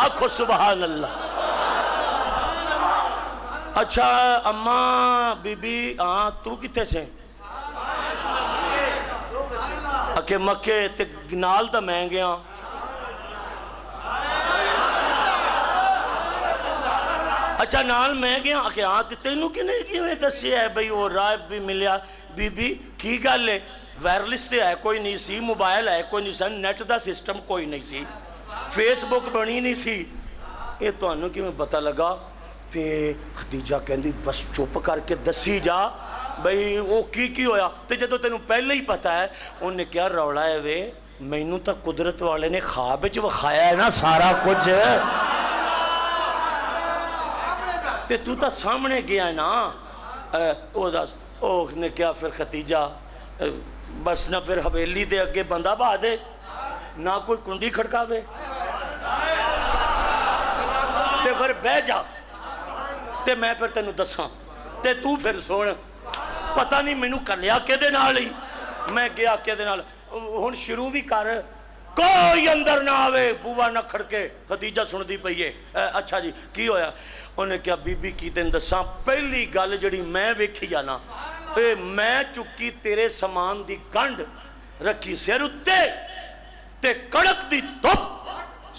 آکھو سبحان اللہ۔ اچھا اماں بی بی ہاں تو کتے سے اکے مکے تے نال دا میں گیا۔ اچھا نال میں گیا اکے ہاں تے تینوں کیویں دسیا ہے بھئی وہ رائب بھی ملیا؟ بی بی کی گل ہے؟ وائرلس تے ہے کوئی نہیں سی، موبائل ہے کوئی نہیں سی، نیٹ دا سسٹم کوئی نہیں سی، فیس بک بنی نہیں سی، یہ تو انہوں کی میں پتہ لگا۔ تے خدیجہ کہندی بس چپ کر کے دسی جا بھئی وہ کی ہویا؟ تے جدو تینوں پہلے ہی پتہ ہے انہوں نے کیا روڑا ہے وے مینوں تا قدرت والے نے خواب وچ وکھایا ہے نا سارا کچھ، تے تو تا سامنے گیا ہے نا۔ او نے کیا پھر ختیجہ بس نہ پھر حویلی دے اگے بندہ بہا دے نہ کوئی کنڈی کھڑکاوے تے پھر بہ جا تے میں پھر تینوں دساں تے تو پھر سن پتہ نہیں مینوں کلیا کدے نال ہی میں گیا کدے نال ہن شروع بھی کر کوئی اندر نہ آوے بوا نہ کھڑکے خدیجہ سن دی پئی ہے۔ اچھا جی کی ہویا؟ انہیں کیا بی بی کی تین دساں پہلی گل جڑی میں ویکھی جانا میں چکی تیرے سامان دی گنڈ رکھی سر اتے تے کڑک دی دھپ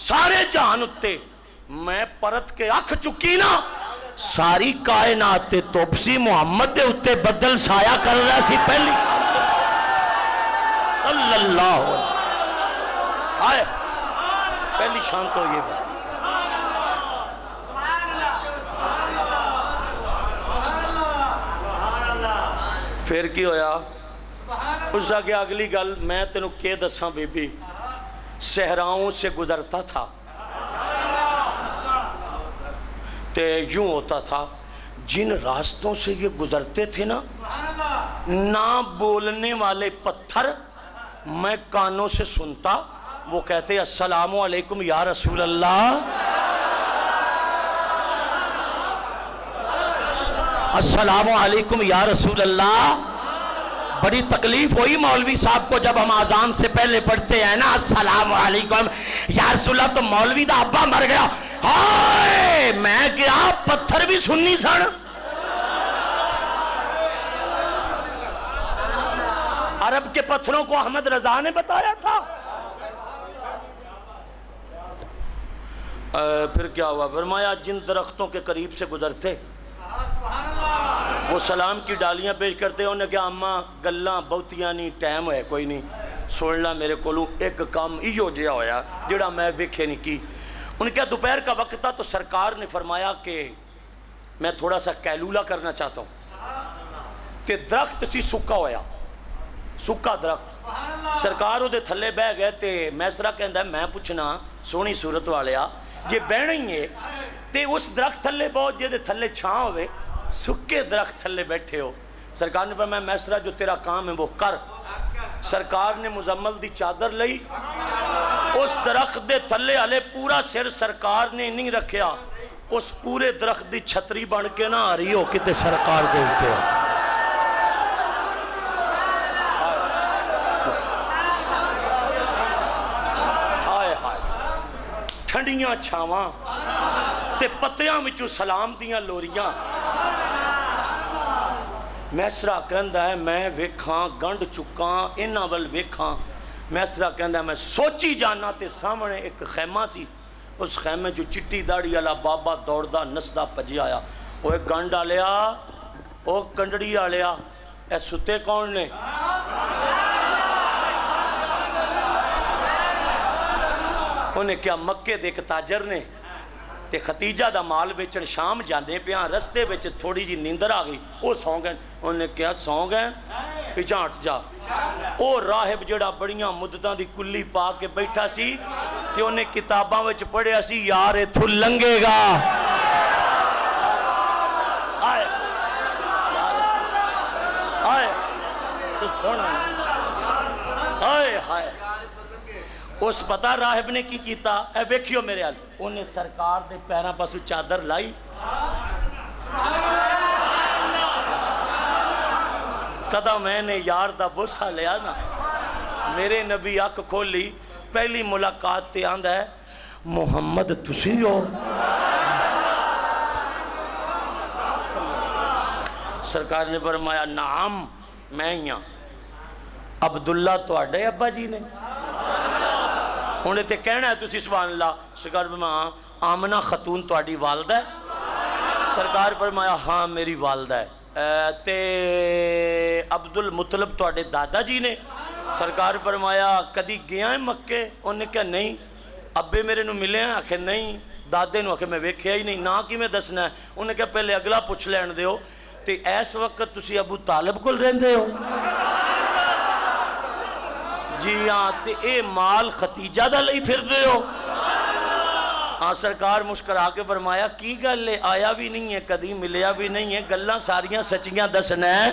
سارے جہان اتے میں پرت کے اکھ چکی نا ساری کائنات تے توپسی محمد دے اتے بدل سایہ کر رہا سی پہلی صلی اللہ علیہ آئے پہلی شان تو یہ بات۔ پھر کی ہویا؟ اس آگے اگلی گل میں تینوں کے دساں بی بی صحراؤں سے گزرتا تھا تے یوں ہوتا تھا جن راستوں سے یہ گزرتے تھے نا نہ بولنے والے پتھر میں کانوں سے سنتا وہ کہتے السلام علیکم یا رسول اللہ، السلام علیکم یا رسول اللہ۔ بڑی تکلیف ہوئی مولوی صاحب کو جب ہم آزان سے پہلے پڑھتے ہیں نا السلام علیکم یا رسول اللہ، تو مولوی دا ابا مر گیا، ہائے میں کیا پتھر بھی سننی سن۔ عرب کے پتھروں کو احمد رضا نے بتایا تھا۔ پھر کیا ہوا؟ فرمایا جن درختوں کے قریب سے گزرتے وہ سلام کی ڈالیاں پیش کرتے، انہیں کہا اماں گلاں بہتیاں نہیں ٹائم ہے کوئی نہیں سننا میرے کولوں ایک کام ایو جہا ہویا جڑا میں ویکھے نہیں کی۔ انہیں کہا دوپہر کا وقت تھا تو سرکار نے فرمایا کہ میں تھوڑا سا کیلولہ کرنا چاہتا ہوں تے درخت سی سکا ہویا سکا درخت سرکار وہ دے تھلے بہ گئے تے میسرہ کہندا ہے میں پوچھنا سونی صورت والیا جے بہنا ہی ہے تے اس درخت تھلے بہت جے دے تھلے چھاں ہوئے سکے درخت تھلے بیٹھے ہو۔ سرکار نے فرمایا میسرہ جو تیرا کام ہے وہ کر۔ سرکار نے مزمل دی چادر لئی اس درخت دے تھلے ہلے پورا سر سرکار نے نہیں رکھیا اس پورے درخت دی چھتری بن کے نہ آ رہی ہو کتے سرکار دے ہوتے ہو۔ ٹھنڈیاں چھاواں تے پتیاں وچوں سلام دیاں لوریاں۔ میسرہ کہندا ہے میں ویکھاں گنڈ چکاں انہاں ول ویکھاں۔ میسرہ کہندا ہے میں سوچی جانا تے سامنے ایک خیمہ سی اس خیمے جو چٹی داڑھی والا بابا دوڑدا نسدا پجی آیا اوے گنڈ آلیا او کنڈڑی آلیا اے ستے کون نے؟ انہیں کیا مکے دے ایک تاجر نے تے ختیجہ دا مال بیچن شام جاندے پیاں رستے بیچ تھوڑی جی نیندر آ گئی او سو گئے۔ انہیں کیا سو گئے پیچھا ہٹ جا۔ او راہب جڑا بڑیاں مدتاں دی کلی پا کے بیٹھا سی کہ انہیں کتاباں وچ پڑھیا سی یار ایتھوں لنگے گا آئے آئے تو سونا آئے ہائے اس پتہ راہب نے کی کیتا اے ویکھیو میرے حال انہیں سرکار دے پیراں پاسو چادر لائی کدا میں نے یار دا بوسا لیا نا میرے نبی اکھ کھولی پہلی ملاقات تے آندا ہے محمد تسی ہو؟ سرکار نے فرمایا نعم میں ہی ہاں۔ عبداللہ تواڈے ابا جی نے؟ انہیں تے کہنا ہے تسی سبحان اللہ۔ سرکار فرمایا آمنہ خاتون تواڈی والدہ ہے؟ سرکار فرمایا ہاں میری والدہ ہے۔ تے عبد المطلب تواڈے دادا جی نے؟ سرکار فرمایا کدی گیا ہے مکے؟ انہوں نے کہا نہیں۔ ابے میرے نو ملے ہیں؟ آخر نہیں۔ دادے نو آخر میں ویکھیا ہی نہیں۔ نا کی میں دسنا ہے؟ انہوں نے کہا پہلے اگلا پوچھ لین دیو تے ایس وقت تسی ابو طالب کول رہندے ہو؟ جی ہاں۔ تے اے مال ختیجہ دا لئی پھر دے ہو؟ ہاں۔ سرکار مسکرا کے فرمایا کی گل ہے؟ آیا بھی نہیں ہے کدی، ملیا بھی نہیں ہے، گلاں ساریاں سچیاں دسنا ہے۔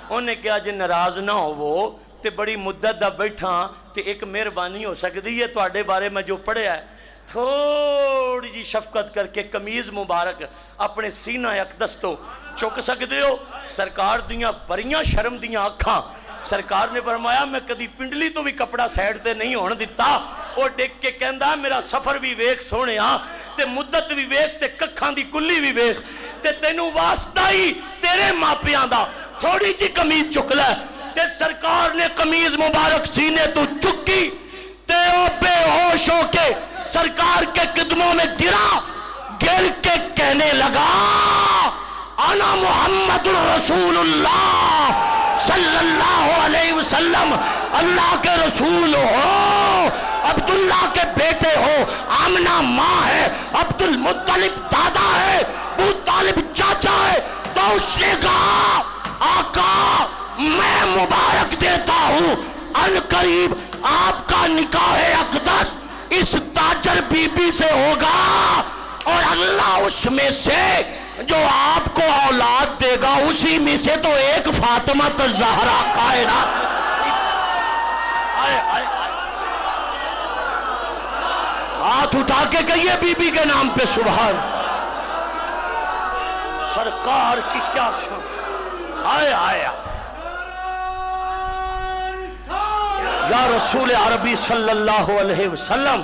انہوں نے کہا جے ناراض نہ ہو تے بڑی مدت دا بیٹھا تے ایک مہربانی ہو سکتی ہے تواڈے بارے میں جو پڑھیا ہے، تھوڑی جی شفقت کر کے قمیض مبارک اپنے سینہ اقدس تو چک سکتے ہو؟ سرکار دیاں بڑیاں شرم دیاں اکھاں۔ سرکار نے فرمایا میں کدی پنڈلی تو بھی کپڑا سائڈ تے نہیں ہون دیتا۔ وہ ڈیک کے کہندا میرا سفر بھی ویکھ سونے ہاں تے مدت بھی ویکھ تے ککھاں دی کلی بھی ویکھ تے تینوں واسطہ ہی تیرے ماپیاں دا تھوڑی جی قمیض چک لے۔ تے سرکار نے قمیض مبارک سینے تو چکی تے او بے ہوش ہو کے سرکار کے قدموں میں گر کے کہنے لگا انا محمد الرسول اللہ صلی اللہ علیہ وسلم، اللہ کے رسول ہو، عبداللہ کے بیٹے ہو، آمنہ ماں ہے، عبد المطلب دادا ہے، ابو طالب چاچا ہے۔ تو اس نے کہا آقا میں مبارک دیتا ہوں، ان قریب آپ کا نکاح اقدس اس تاجر بی بی سے ہوگا اور اللہ اس میں سے جو آپ کو اولاد دے گا اسی میں سے تو ایک فاطمہ الزہرا کائنات۔ ہاتھ اٹھا کے کہیے بی بی کے نام پہ سبحان۔ سرکار کی کیا شان، آیا یا رسول عربی صلی اللہ علیہ وسلم۔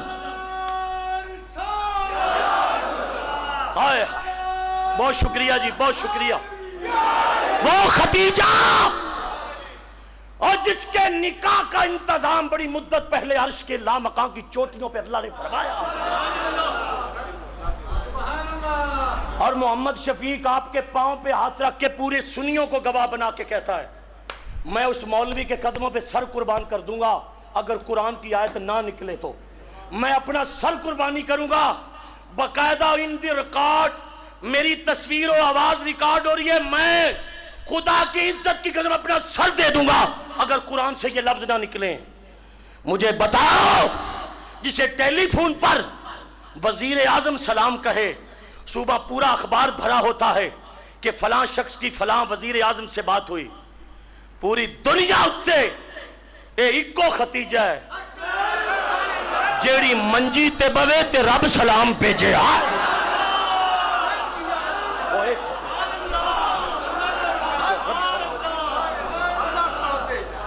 بہت شکریہ جی، بہت شکریہ۔ وہ خدیجہ اور جس کے نکاح کا انتظام بڑی مدت پہلے عرش کے لامکان کی چوٹیوں پہ اللہ نے فرمایا، اور محمد شفیق آپ کے پاؤں پہ ہاتھ رکھ کے پورے سنیوں کو گواہ بنا کے کہتا ہے میں اس مولوی کے قدموں پہ سر قربان کر دوں گا اگر قرآن کی آیت نہ نکلے تو میں اپنا سر قربانی کروں گا۔ باقاعدہ ان دی ریکارڈ میری تصویر و آواز ریکارڈ ہو رہی ہے، میں خدا کی عزت کی قسم اپنا سر دے دوں گا اگر قرآن سے یہ لفظ نہ نکلیں۔ مجھے بتاؤ جسے ٹیلی فون پر وزیر اعظم سلام کہے، صوبہ پورا اخبار بھرا ہوتا ہے کہ فلاں شخص کی فلاں وزیر اعظم سے بات ہوئی، پوری دنیا اتے اے اکو ختیجہ ہے جیڑی منجی تے بوے تے رب سلام بھیجے۔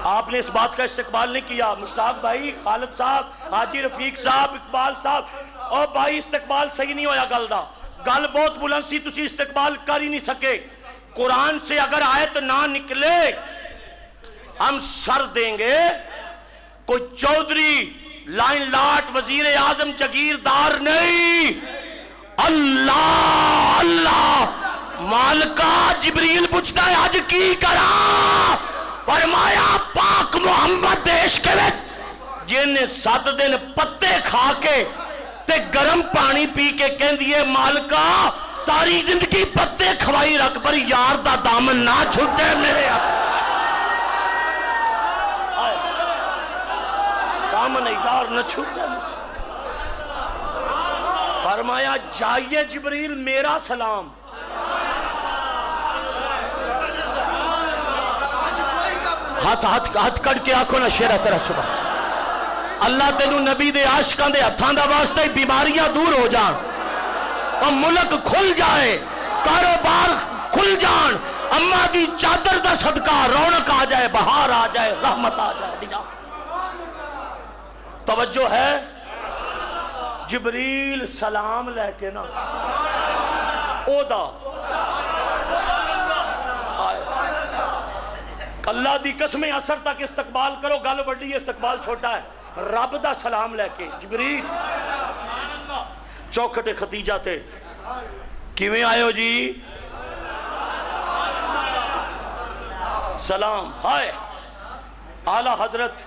آپ نے اس بات کا استقبال نہیں کیا، مشتاق بھائی، خالد صاحب، حاجی رفیق صاحب، اقبال صاحب، اور بھائی استقبال صحیح نہیں ہویا گل دا، گل بہت بلند سی، تسی استقبال کر ہی نہیں سکے۔ قرآن سے اگر آیت نہ نکلے ہم سر دیں گے۔ کوئی چودھری لائن لاٹ وزیر اعظم جگیردار نہیں، اللہ اللہ مالکہ جبریل پوچھتا ہے آج کی کرا، فرمایا پاک محمد دیش کے وچ جن 7 دن پتے کھا کے تے گرم پانی پی کے کہن دیئے مالکہ ساری زندگی پتے کھوائی رکھ پر یار دا دامن نہ چھوٹے میرے دامن یار نہ چھوٹے۔ فرمایا جائیے جبریل میرا سلام، ہاتھ کڑ کے آنکھوں نہ شیرہ تیرا صبح اللہ تینوں نبی دے عاشقاں دے ہتھاں دا واسطہ ہی بیماریاں دور ہو جان اور ملک کھل جائے، کاروبار کھل جان، اماں دی چادر دا صدقہ رونق آ جائے، بہار آ جائے، رحمت آ جائے۔ توجہ ہے؟ جبریل سلام لے کے نا او دا اللہ دی قسمیں اثر تک استقبال کرو، گل بڑی ہے استقبال چھوٹا ہے، رب دا سلام لے کے جبریل چوکھٹ ختیجہ تے کیویں آئے ہو جی سلام ہائے اعلی حضرت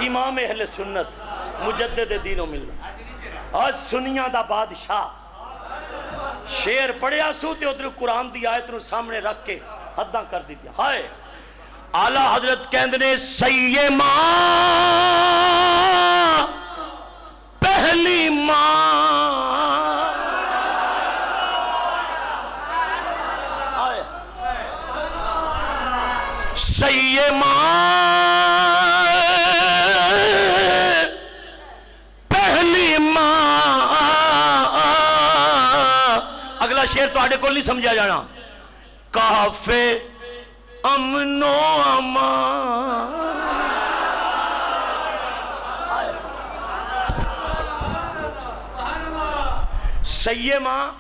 امام اہل سنت مجدد دین و ملت آج سنیاں دا بادشاہ شیر پڑھیا سو تے ادھر قرآن دی آیت نو سامنے رکھ کے حداں کر دی دیا ہائے اعلی حضرت کہندے نے سیما پہلی ماں آئے سیما پہلی ماں اگلا شعر تو آڑے کو نہیں سمجھا جانا کافے امن و امان سیے ماں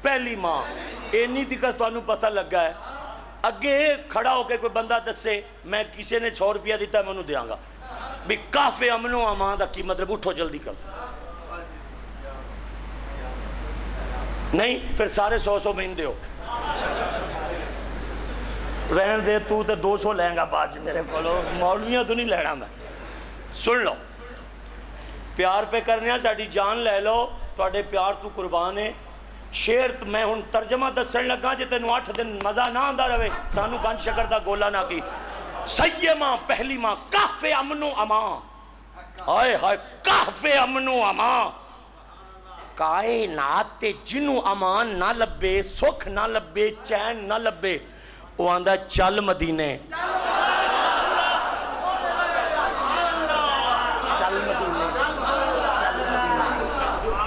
پہلی ماں اینی دیکھر تو انہوں پتہ لگا ہے اگے کھڑا ہو کے کوئی بندہ دسے میں کسی نے 100 روپیہ دیتا ہے میں انہوں دیاں گا بھی کافے امن و امان دا کی مطلب اٹھو جلدی کر نہیں پھر سارے 100 مہندے ہو رہن دے تو تے 200 لیں گا باج میرے کولو مولویاں تو نہیں لینا میں سن لو پیار پہ کرنے ساڑی جان لے لو توڑے پیار تو قربان ہے شیر میں ہن ترجمہ دسن لگا جے تینوں 8 دن مزہ نہ آندا رہے سانو گنج شکر دا گولا نہ کی سیما پہلی ماں کافے امن و امان ہائے ہائے کافے امن و امان کائنات تے جنوں امان نہ لبے سکھ نہ لبے چین نہ لبے وہ آندہ چل مدینے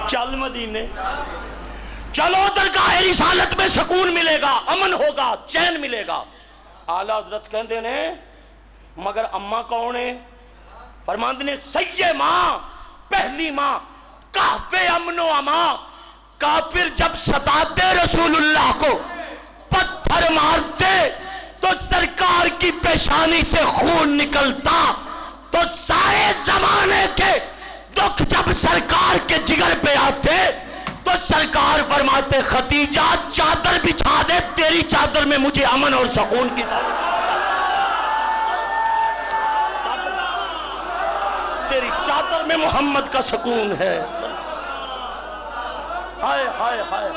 چل مدینے چلو درگاہ رسالت میں سکون ملے گا امن ہوگا چین ملے گا اعلیٰ حضرت کہندے نے مگر اماں کون ہے فرماندے نے سیے ماں پہلی ماں کافے امن و امان کافر جب ستاتے رسول اللہ کو پتھر مارتے تو سرکار کی پیشانی سے خون نکلتا تو سارے زمانے کے دکھ جب سرکار کے جگر پہ آتے تو سرکار فرماتے ختیجہ چادر بچھا دے تیری چادر میں مجھے امن اور سکون کی تیری چادر میں محمد کا سکون ہے ہائے ہائے ہائے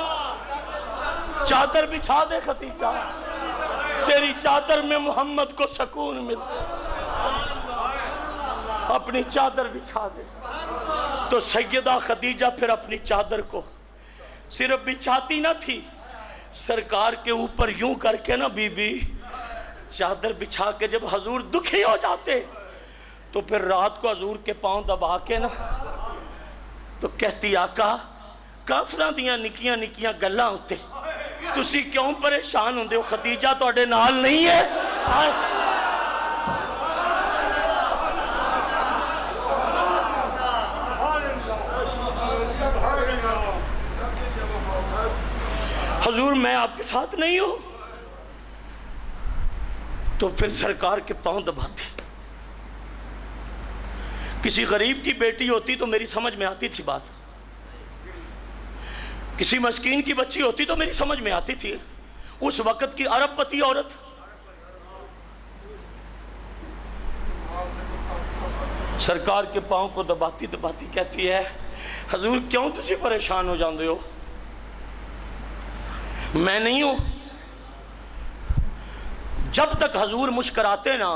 چادر بچھا دے ختیجہ تیری چادر میں محمد کو سکون ملتا اپنی چادر بچھا دے تو سیدہ خدیجہ پھر اپنی چادر کو صرف بچھاتی نہ تھی سرکار کے اوپر یوں کر کے نا بی بی چادر بچھا کے جب حضور دکھی ہو جاتے تو پھر رات کو حضور کے پاؤں دبا کے نا تو کہتی آقا کافران دیاں نکیاں نکیاں گلاں ہوتے تسی کیوں پریشان ہوندے ہو خدیجہ تو اڈے نال نہیں ہے حضور میں آپ کے ساتھ نہیں ہوں تو پھر سرکار کے پاؤں دباتی کسی غریب کی بیٹی ہوتی تو میری سمجھ میں آتی تھی بات کسی مسکین کی بچی ہوتی تو میری سمجھ میں آتی تھی اس وقت کی عرب پتی عورت سرکار کے پاؤں کو دباتی دباتی کہتی ہے حضور کیوں تجھے پریشان ہو جاندے ہو میں نہیں ہوں جب تک حضور مسکراتے نا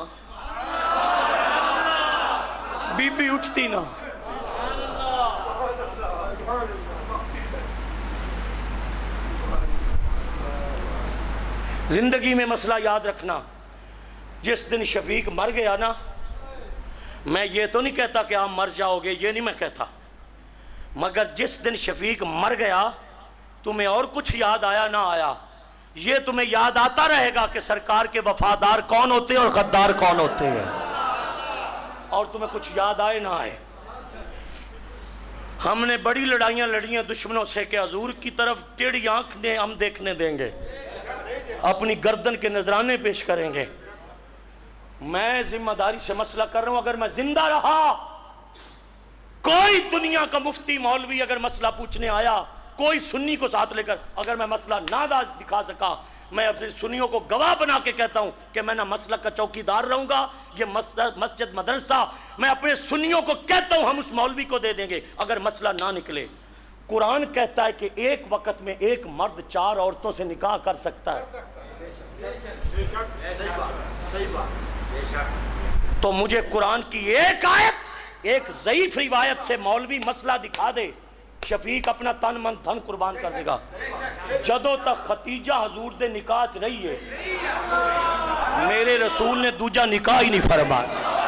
بی بی اٹھتی نا زندگی میں مسئلہ یاد رکھنا جس دن شفیق مر گیا نا میں یہ تو نہیں کہتا کہ آپ مر جاؤ گے یہ نہیں میں کہتا مگر جس دن شفیق مر گیا تمہیں اور کچھ یاد آیا نہ آیا یہ تمہیں یاد آتا رہے گا کہ سرکار کے وفادار کون ہوتے ہیں اور غدار کون ہوتے ہیں اور تمہیں کچھ یاد آئے نہ آئے ہم نے بڑی لڑائیاں لڑی ہیں دشمنوں سے کہ حضور کی طرف ٹیڑھی آنکھ نے ہم دیکھنے دیں گے، اپنی گردن کے نذرانے پیش کریں گے۔ میں ذمہ داری سے مسئلہ کر رہا ہوں، اگر میں زندہ رہا، کوئی دنیا کا مفتی مولوی اگر مسئلہ پوچھنے آیا، کوئی سنی کو ساتھ لے کر، اگر میں مسئلہ نہ دکھا سکا، میں اپنے سنیوں کو گواہ بنا کے کہتا ہوں کہ میں نہ مسلک کا چوکی دار رہوں گا، یہ مسجد مدرسہ میں اپنے سنیوں کو کہتا ہوں ہم اس مولوی کو دے دیں گے اگر مسئلہ نہ نکلے۔ قرآن کہتا ہے کہ ایک وقت میں ایک مرد 4 عورتوں سے نکاح کر سکتا ہے۔ تو مجھے قرآن کی ایک آیت، ایک ضعیف روایت سے مولوی مسئلہ دکھا دے، شفیق اپنا تن من دھن قربان کر دے گا۔ جدوں تک ختیجہ حضور دے نکاح چ رہی ہے، میرے رسول نے دوجا نکاح ہی نہیں فرمایا۔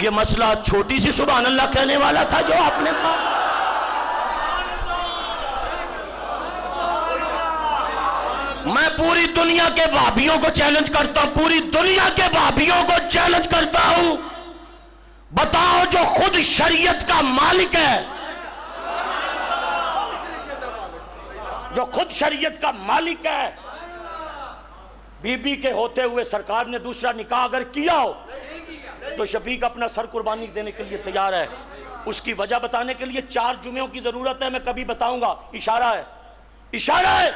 یہ مسئلہ چھوٹی سی سبحان اللہ کہنے والا تھا جو آپ نے کہا۔ میں پوری دنیا کے وہابیوں کو چیلنج کرتا ہوں، پوری دنیا کے وہابیوں کو چیلنج کرتا ہوں، بتاؤ جو خود شریعت کا مالک ہے، جو خود شریعت کا مالک ہے، بی بی کے ہوتے ہوئے سرکار نے دوسرا نکاح اگر کیا ہو تو شفیق اپنا سر قربانی دینے کے لیے تیار ہے۔ اس کی وجہ بتانے کے لیے 4 جمعوں کی ضرورت ہے، میں کبھی بتاؤں گا، اشارہ ہے، اشارہ ہے۔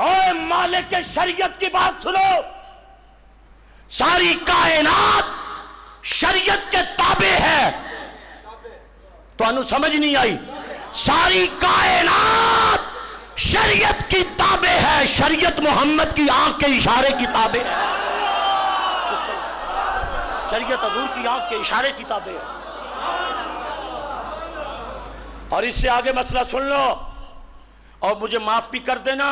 اے مالک شریعت کی بات سنو، ساری کائنات شریعت کے تابع ہے، تو انو سمجھ نہیں آئی؟ ساری کائنات شریعت کی تابع ہے، شریعت محمد کی آنکھ کے اشارے کی تابع ہے، شریعت حضور کی آنکھ کے اشارے کی تابع ہے۔ اور اس سے آگے مسئلہ سن لو اور مجھے معاف بھی کر دینا،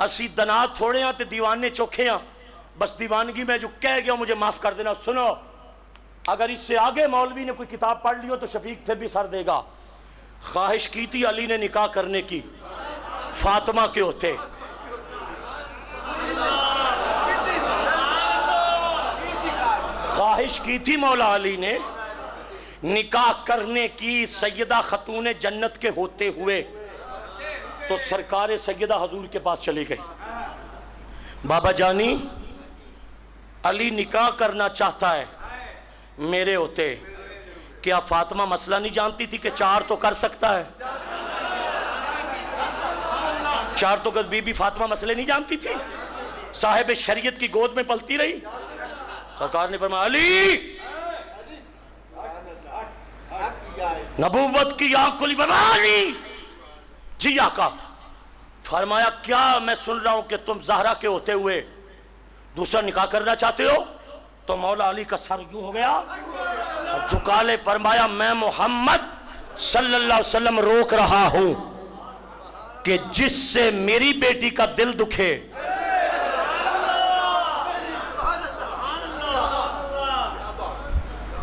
اسی دنا تھوڑے ہیں تے دیوانے چوکھے ہیں، بس دیوانگی میں جو کہہ گیا مجھے معاف کر دینا۔ سنو، اگر اس سے آگے مولوی نے کوئی کتاب پڑھ لی ہو تو شفیق پھر بھی سر دے گا۔ خواہش کی تھی علی نے نکاح کرنے کی فاطمہ کے ہوتے، خواہش کی تھی مولا علی نے نکاح کرنے کی سیدہ خاتون جنت کے ہوتے ہوئے، تو سرکار سیدہ حضور کے پاس چلی گئی، بابا جانی علی نکاح کرنا چاہتا ہے میرے ہوتے، کیا فاطمہ مسئلہ نہیں جانتی تھی کہ 4 تو کر سکتا ہے؟ 4 تو بی بی فاطمہ مسئلے نہیں جانتی تھی؟ صاحب شریعت کی گود میں پلتی رہی۔ سرکار نے فرمایا علی نبوت کی آنکھ کھلی، علی جی آقا۔ فرمایا کیا میں سن رہا ہوں کہ تم زہرا کے ہوتے ہوئے دوسرا نکاح کرنا چاہتے ہو؟ تو مولا علی کا سر یوں ہو گیا، جھکا لے، فرمایا میں محمد صلی اللہ علیہ وسلم روک رہا ہوں کہ جس سے میری بیٹی کا دل دکھے،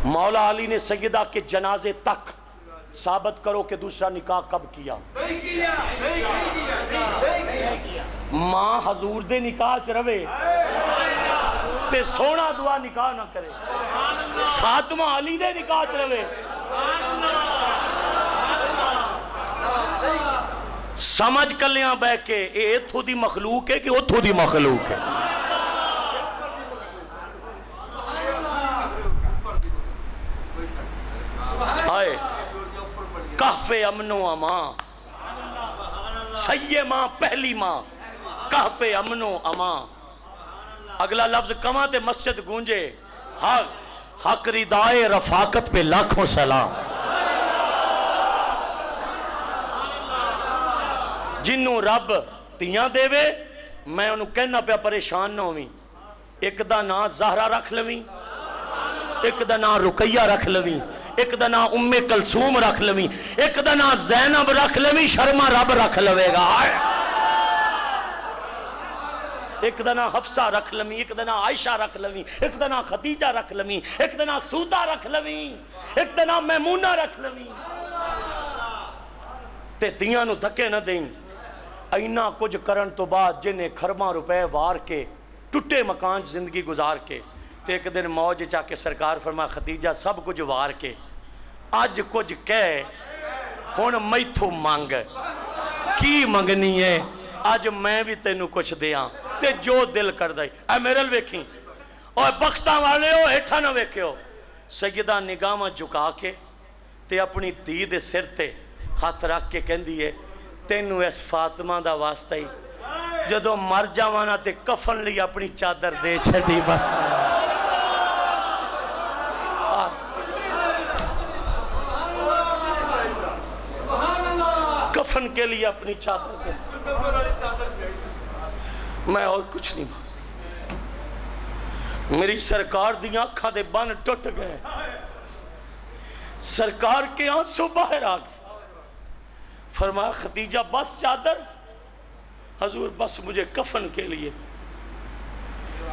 مولا علی نے سیدہ کے جنازے تک ثابت کرو کہ دوسرا نکاح کب کیا۔ ماں حضور دے نکاح چ روے تے سونا دعا نکاح نہ کرے، فاطمہ علی دے نکاح چ روے۔ سمجھ کلیاں بہ کے اے اتھو دی مخلوق ہے کہ اتھو دی مخلوق ہے۔ آئے کہف امن و امان، سیے ماں پہلی ماں، کہف امن و امان۔ اگلا لفظ کماں تے مسجد گونجے، حق ردائے رفاقت پہ لاکھوں سلام۔ جنوں رب تیاں دے وے، میں انہوں کہنا پہ پریشان نہ ہوئی، ایک دا نام زہرہ رکھ لویں، ایک دا نام رقیہ رکھ لویں، ایک دا نام ام کلثوم رکھ لویں، ایک دا نام زینب رکھ لویں، شرما رب رکھ لوے گا۔ ایک دا نام حفصہ رکھ لویں، ایک دا نام عائشہ رکھ لویں، ایک دا نام خدیجہ رکھ لویں، ایک دا نام سودہ رکھ لویں، ایک دا نام میمونہ رکھ لویں، تے دیاں نو دھکے نہ دیں۔ اینا کچھ کرن تو بعد جنہیں کھرما روپے وار کے ٹوٹے مکان زندگی گزار کے تو ایک دن موج چا کے سرکار فرما ختیجہ سب کچھ وار کے اج کچھ کہہ ہن میتھوں مانگ کی منگنی ہے اج میں بھی تینوں کچھ دیاں تے جو دل کر دائی اے میرے ویکھیں اور بختاں والے ہو ہیٹھا نہ ویکھے ہو سیدہ نگاہ جھکا کے تے اپنی دھی دے سر تے ہاتھ رکھ کے کہندی ہے تینوں اس فاطمہ دا واسطہ ہی جدو مر جاوانا تے کفن لی اپنی چادر دے چھڑی بس کفن کے لیے اپنی چادر دے میں اور کچھ نہیں میری سرکار دی آنکھاں دے بن ٹوٹ گئے سرکار کے آنسو باہر آ گئے فرمایا ختیجہ بس چادر حضور بس مجھے کفن کے لیے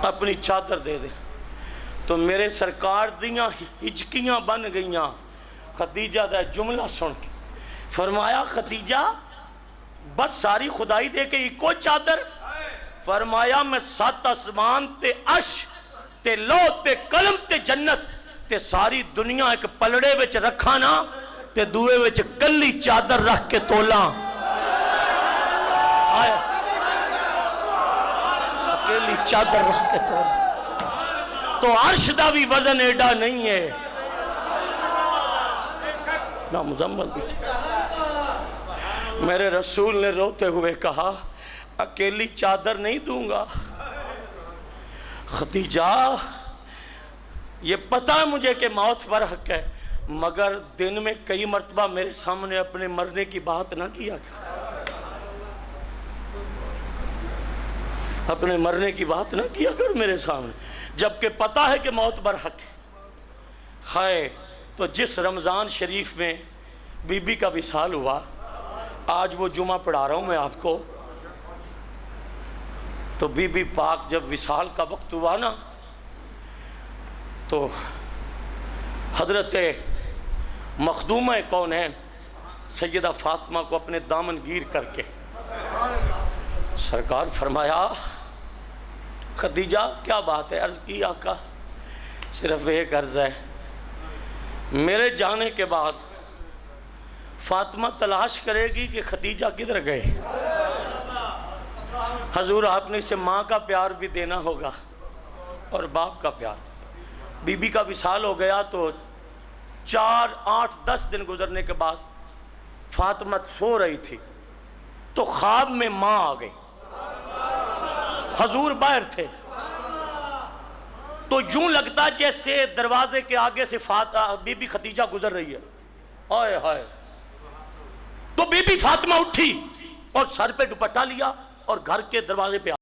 اپنی چادر دے دے تو میرے سرکار دیاں ہجکیاں بن گئیاں ختیجہ دا جملہ سن کے فرمایا ختیجہ بس ساری خدائی دے کے ایکو چادر فرمایا میں 7 آسمان تے عرش تے لو تے قلم تے جنت تے ساری دنیا ایک پلڑے وچ رکھا نا تے دوئے وچ کلی چادر رکھ کے تولا آئے اکیلی چادر رکھ کے تولا تو عرش دا بھی وزن ایڈا نہیں ہے نا مزمل بیچے میرے رسول نے روتے ہوئے کہا اکیلی چادر نہیں دوں گا ختیجہ یہ پتہ ہے مجھے کہ موت پر حق ہے مگر دن میں کئی مرتبہ میرے سامنے اپنے مرنے کی بات نہ کیا اپنے مرنے کی بات نہ کیا کر میرے سامنے جبکہ پتہ ہے کہ موت پر حق ہے تو جس رمضان شریف میں بی بی کا وصال ہوا آج وہ جمعہ پڑھا رہا ہوں میں آپ کو تو بی بی پاک جب وصال کا وقت ہوا نا تو حضرت مخدومہ کونین سیدہ فاطمہ کو اپنے دامن گیر کر کے سرکار فرمایا خدیجہ کیا بات ہے عرض کی آقا صرف ایک عرض ہے میرے جانے کے بعد فاطمہ تلاش کرے گی کہ خدیجہ کدھر گئے حضور آپ نے اسے ماں کا پیار بھی دینا ہوگا اور باپ کا پیار بی بی کا وصال ہو گیا تو 4 8 10 دن گزرنے کے بعد فاطمہ سو رہی تھی تو خواب میں ماں آ گئی حضور باہر تھے تو یوں لگتا جیسے دروازے کے آگے سے بی بی خدیجہ گزر رہی ہے ہائے ہائے تو بی بی فاطمہ اٹھی اور سر پہ دوپٹہ لیا اور گھر کے دروازے پہ